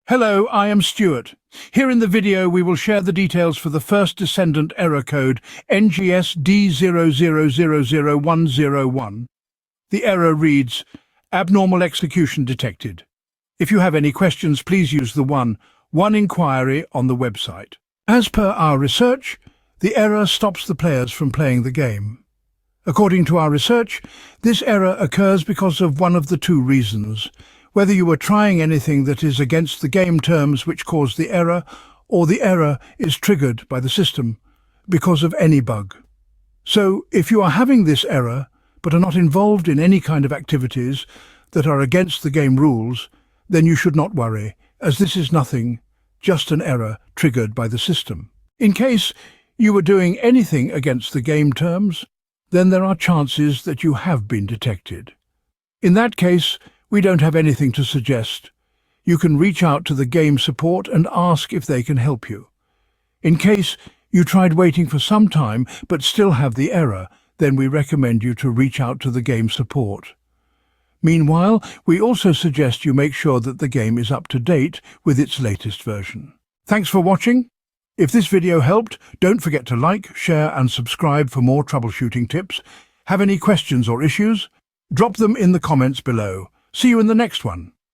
Hello, I am Stuart. Here in the video we will share the details for the First Descendant error code NGS d0000101. The error reads, Abnormal execution detected. If you have any questions, please use the one inquiry on the website. As per our research, the error stops the players from playing the game. According to our research, this error occurs because of one of the two reasons: whether you are trying anything that is against the game terms which cause the error, or the error is triggered by the system because of any bug. So, if you are having this error, but are not involved in any kind of activities that are against the game rules, then you should not worry, as this is nothing, just an error triggered by the system. In case you were doing anything against the game terms, then there are chances that you have been detected. In that case, we don't have anything to suggest. You can reach out to the game support and ask if they can help you. In case you tried waiting for some time but still have the error, then we recommend you to reach out to the game support. Meanwhile, we also suggest you make sure that the game is up to date with its latest version. Thanks for watching. If this video helped, don't forget to like, share and subscribe for more troubleshooting tips. Have any questions or issues? Drop them in the comments below. See you in the next one.